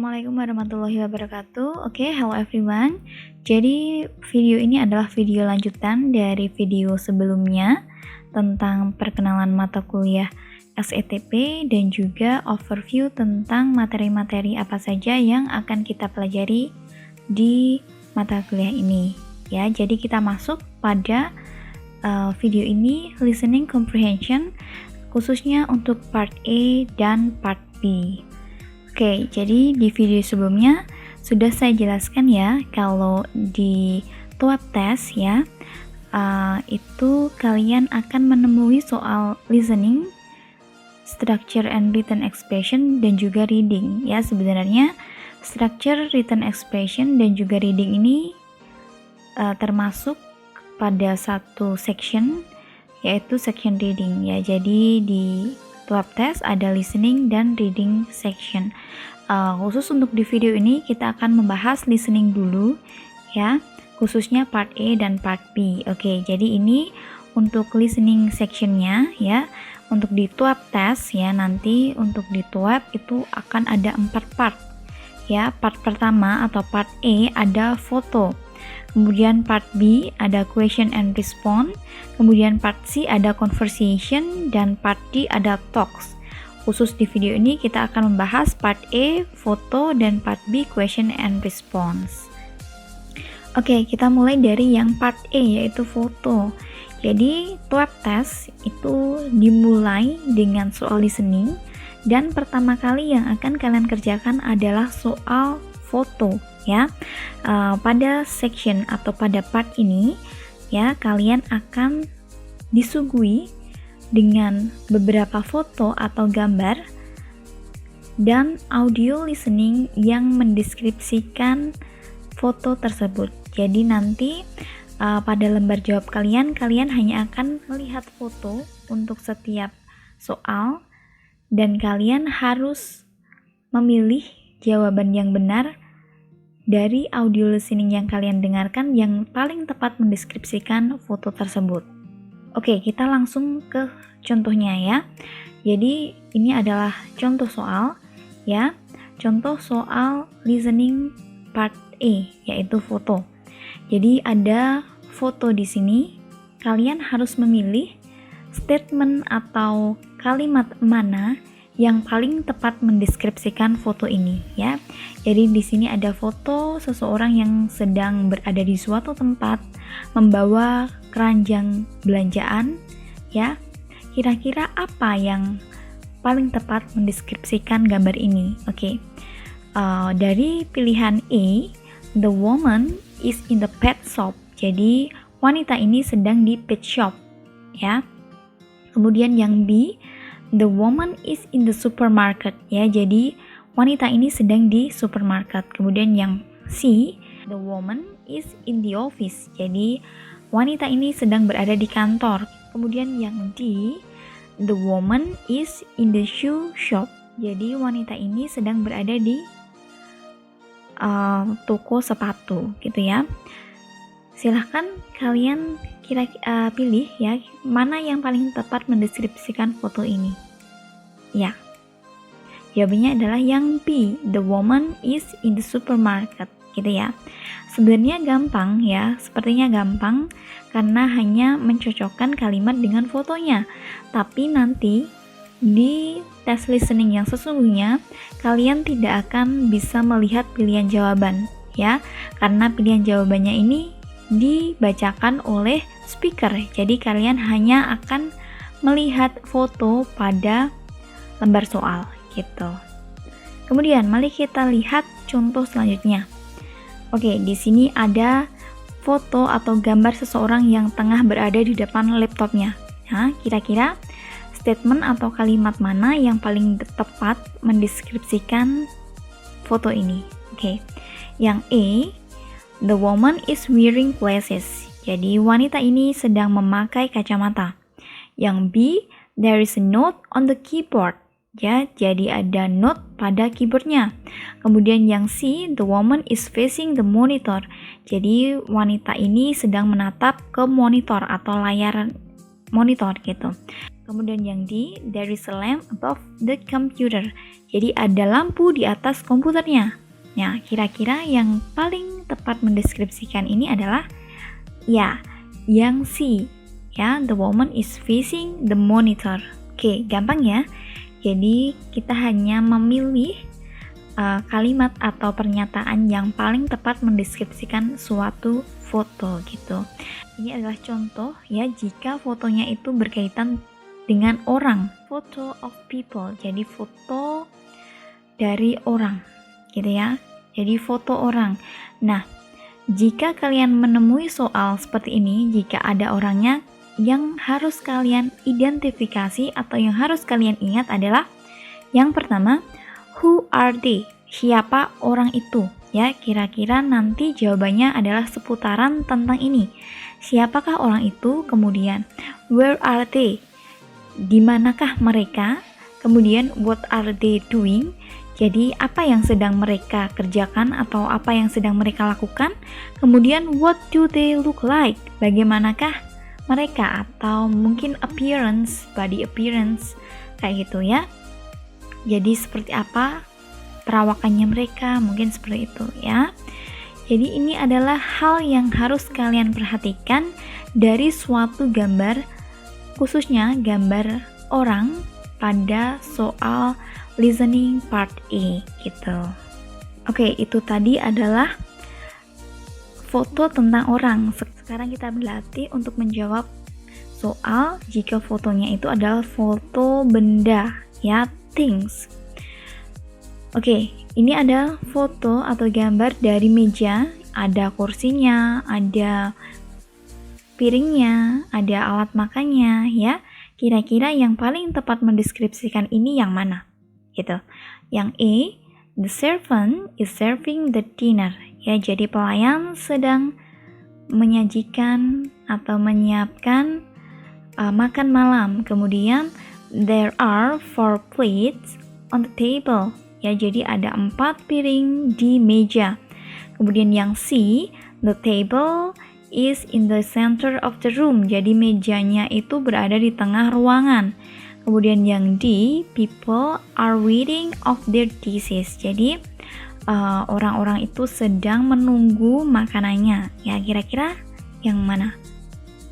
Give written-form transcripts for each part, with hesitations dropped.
Assalamualaikum warahmatullahi wabarakatuh. Oke, hello everyone. Jadi video ini adalah video lanjutan dari video sebelumnya tentang perkenalan mata kuliah SETP dan juga overview tentang materi-materi apa saja yang akan kita pelajari di mata kuliah ini. Ya, jadi kita masuk pada video ini listening comprehension khususnya untuk part A dan part B. Oke, jadi di video sebelumnya sudah saya jelaskan ya kalau di TOEIC test ya itu kalian akan menemui soal listening, structure and written expression dan juga reading ya. Sebenarnya structure, written expression dan juga reading ini termasuk pada satu section yaitu section reading ya. Jadi di TOEIC test ada listening dan reading section. Khusus untuk di video ini kita akan membahas listening dulu ya, khususnya part A dan part B. Oke, jadi ini untuk listening sectionnya ya. Untuk di TOEIC test ya, nanti untuk di TOEIC itu akan ada 4 part ya. Part pertama atau part A ada foto. Kemudian part B ada question and response, kemudian part C ada conversation, dan part D ada talks. Khusus di video ini kita akan membahas part A, foto, dan part B, question and response. Oke, kita mulai dari yang part A yaitu foto. Jadi TOEIC test itu dimulai dengan soal listening, dan pertama kali yang akan kalian kerjakan adalah soal foto ya. Pada section atau pada part ini ya, kalian akan disuguhi dengan beberapa foto atau gambar dan audio listening yang mendeskripsikan foto tersebut. Jadi nanti pada lembar jawab kalian hanya akan melihat foto untuk setiap soal dan kalian harus memilih jawaban yang benar dari audio listening yang kalian dengarkan yang paling tepat mendeskripsikan foto tersebut. Oke, kita langsung ke contohnya ya. Jadi ini adalah contoh soal ya. Contoh soal listening part A yaitu foto. Jadi ada foto di sini. Kalian harus memilih statement atau kalimat mana yang paling tepat mendeskripsikan foto ini ya. Jadi di sini ada foto seseorang yang sedang berada di suatu tempat membawa keranjang belanjaan ya. Kira-kira apa yang paling tepat mendeskripsikan gambar ini? Oke. Dari pilihan A, the woman is in the pet shop. Jadi wanita ini sedang di pet shop ya. Kemudian yang B, the woman is in the supermarket ya. Jadi wanita ini sedang di supermarket. Kemudian yang C, the woman is in the office. Jadi wanita ini sedang berada di kantor. Kemudian yang D, the woman is in the shoe shop. Jadi wanita ini sedang berada di toko sepatu gitu ya. Silahkan kalian pilih ya, mana yang paling tepat mendeskripsikan foto ini. Ya, jawabannya adalah yang B, the woman is in the supermarket gitu ya. Sebenarnya gampang ya, sepertinya gampang karena hanya mencocokkan kalimat dengan fotonya. Tapi nanti di tes listening yang sesungguhnya kalian tidak akan bisa melihat pilihan jawaban ya, karena pilihan jawabannya ini dibacakan oleh speaker. Jadi kalian hanya akan melihat foto pada lembar soal gitu. Kemudian mari kita lihat contoh selanjutnya. Oke, di sini ada foto atau gambar seseorang yang tengah berada di depan laptopnya. Nah, kira-kira statement atau kalimat mana yang paling tepat mendeskripsikan foto ini? Oke. Yang A, the woman is wearing glasses. Jadi wanita ini sedang memakai kacamata. Yang B, there is a note on the keyboard. Ya, jadi ada note pada keyboardnya. Kemudian yang C, the woman is facing the monitor. Jadi wanita ini sedang menatap ke monitor atau layar monitor gitu. Kemudian yang D, there is a lamp above the computer. Jadi ada lampu di atas komputernya. Nah, kira-kira yang paling tepat mendeskripsikan ini adalah ya, yang C. Ya, the woman is facing the monitor. Oke, gampang ya. Jadi kita hanya memilih kalimat atau pernyataan yang paling tepat mendeskripsikan suatu foto gitu. Ini adalah contoh ya jika fotonya itu berkaitan dengan orang, photo of people. Jadi foto dari orang gitu ya. Jadi foto orang. Nah, jika kalian menemui soal seperti ini, jika ada orangnya, yang harus kalian identifikasi atau yang harus kalian ingat adalah yang pertama, who are they? Siapa orang itu? Ya, kira-kira nanti jawabannya adalah seputaran tentang ini. Siapakah orang itu? Kemudian, where are they? Di manakah mereka? Kemudian, what are they doing? Jadi, apa yang sedang mereka kerjakan atau apa yang sedang mereka lakukan? Kemudian, what do they look like? Bagaimanakah mereka? Atau mungkin appearance, body appearance, kayak gitu ya. Jadi seperti apa perawakannya mereka, mungkin seperti itu ya. Jadi ini adalah hal yang harus kalian perhatikan dari suatu gambar, khususnya gambar orang pada soal listening part A gitu. Oke, itu tadi adalah foto tentang orang. Sekarang kita berlatih untuk menjawab soal jika fotonya itu adalah foto benda ya, things. Oke, ini ada foto atau gambar dari meja, ada kursinya, ada piringnya, ada alat makannya ya. Kira-kira yang paling tepat mendeskripsikan ini yang mana? Gitu. Yang A, the servant is serving the dinner. Ya, jadi pelayan sedang menyajikan atau menyiapkan makan malam. Kemudian there are 4 plates on the table. Ya, jadi ada 4 piring di meja. Kemudian yang C, the table is in the center of the room. Jadi mejanya itu berada di tengah ruangan. Kemudian yang D, people are waiting of their dishes. Jadi orang-orang itu sedang menunggu makanannya. Ya, kira-kira yang mana?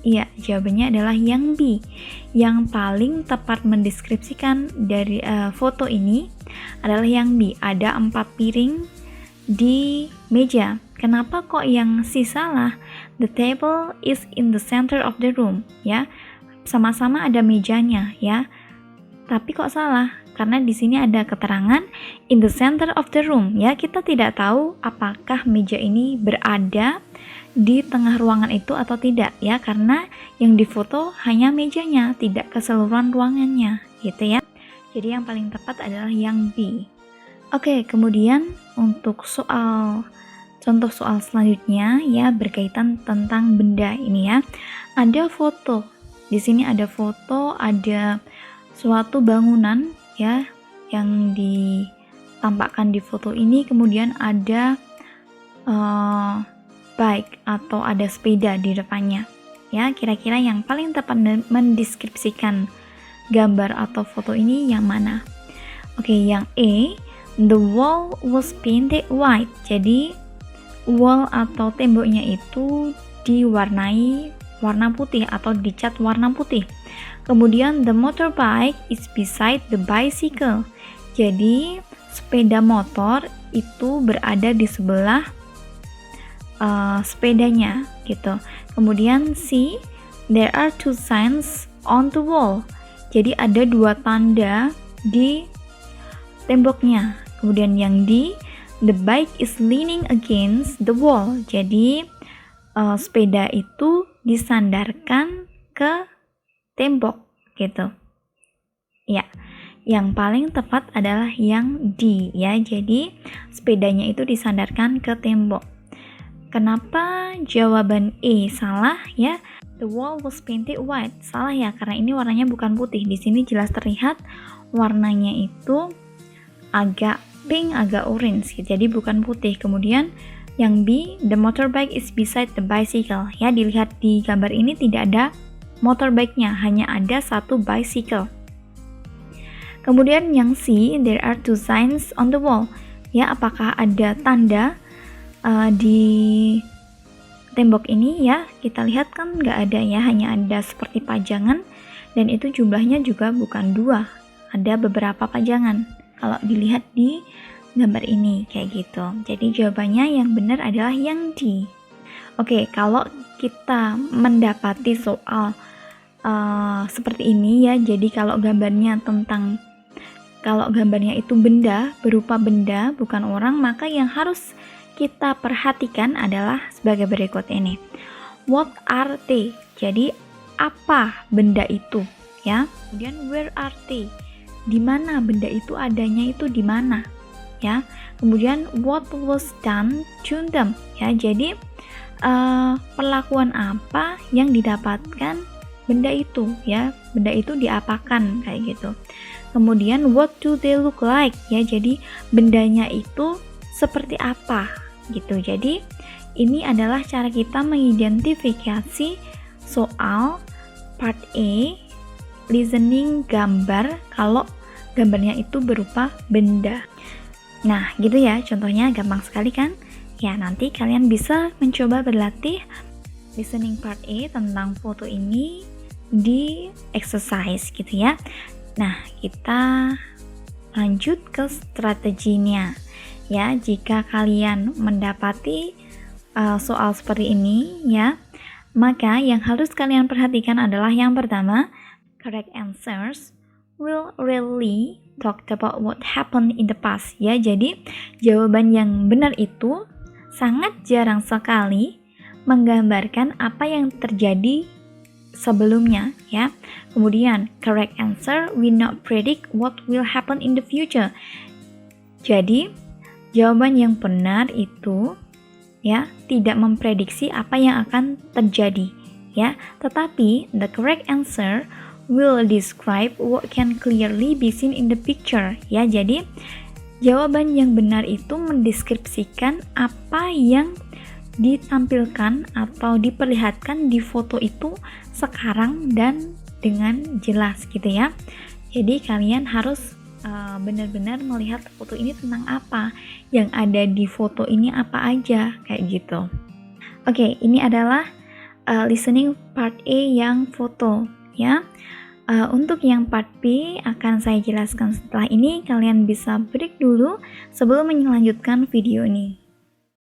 Iya, jawabannya adalah yang B. Yang paling tepat mendeskripsikan dari foto ini adalah yang B. Ada 4 piring di meja. Kenapa kok yang C salah? The table is in the center of the room. Ya, sama-sama ada mejanya ya. Tapi kok salah? Karena di sini ada keterangan in the center of the room. Ya, kita tidak tahu apakah meja ini berada di tengah ruangan itu atau tidak ya, karena yang difoto hanya mejanya, tidak keseluruhan ruangannya gitu ya. Jadi yang paling tepat adalah yang B. Oke, kemudian untuk contoh soal selanjutnya ya, berkaitan tentang benda ini ya. Ada foto. Di sini ada foto, ada suatu bangunan ya yang ditampakkan di foto ini, kemudian ada bike atau ada sepeda di depannya. Ya, kira-kira yang paling tepat mendeskripsikan gambar atau foto ini yang mana? Oke, yang A, the wall was painted white. Jadi wall atau temboknya itu diwarnai warna putih atau dicat warna putih. Kemudian the motorbike is beside the bicycle. Jadi sepeda motor itu berada di sebelah sepedanya gitu. Kemudian C, there are 2 signs on the wall. Jadi ada 2 tanda di temboknya. Kemudian yang D, the bike is leaning against the wall. Jadi sepeda itu disandarkan ke tembok gitu. Ya, yang paling tepat adalah yang D ya. Jadi sepedanya itu disandarkan ke tembok. Kenapa jawaban E salah ya? The wall was painted white. Salah ya, karena ini warnanya bukan putih. Di sini jelas terlihat warnanya itu agak pink, agak orange gitu. Jadi bukan putih. Kemudian yang B, the motorbike is beside the bicycle. Ya, dilihat di gambar ini tidak ada motorbike-nya, hanya ada 1 bicycle. Kemudian yang C, there are two signs on the wall. Ya, apakah ada tanda di tembok ini? Ya, kita lihat kan nggak ada ya, hanya ada seperti pajangan, dan itu jumlahnya juga bukan 2, ada beberapa pajangan kalau dilihat di gambar ini kayak gitu. Jadi jawabannya yang benar adalah yang D. Oke, kalau kita mendapati soal seperti ini ya, jadi kalau gambarnya itu benda, berupa benda bukan orang, maka yang harus kita perhatikan adalah sebagai berikut ini. What are they? Jadi apa benda itu ya? Kemudian where are they? Di mana benda itu adanya, itu di mana ya? Kemudian what was done to them? Ya, jadi perlakuan apa yang didapatkan benda itu ya, benda itu diapakan kayak gitu. Kemudian what do they look like? Ya, jadi bendanya itu seperti apa gitu. Jadi ini adalah cara kita mengidentifikasi soal part A, listening gambar, kalau gambarnya itu berupa benda. Nah gitu ya, contohnya gampang sekali kan ya. Nanti kalian bisa mencoba berlatih listening part A tentang foto ini di exercise gitu ya. Nah, kita lanjut ke strateginya ya. Jika kalian mendapati soal seperti ini ya, maka yang harus kalian perhatikan adalah yang pertama, correct answers will rarely talk about what happened in the past ya. Jadi jawaban yang benar itu sangat jarang sekali menggambarkan apa yang terjadi sebelumnya ya. Kemudian correct answer will not predict what will happen in the future. Jadi jawaban yang benar itu ya tidak memprediksi apa yang akan terjadi ya, tetapi the correct answer will describe what can clearly be seen in the picture ya. Jadi jawaban yang benar itu mendeskripsikan apa yang ditampilkan atau diperlihatkan di foto itu sekarang dan dengan jelas gitu ya. Jadi kalian harus benar-benar melihat foto ini tentang apa, yang ada di foto ini apa aja kayak gitu. Oke, ini adalah listening part A yang foto ya. Untuk yang part B akan saya jelaskan setelah ini. Kalian bisa break dulu sebelum melanjutkan video ini.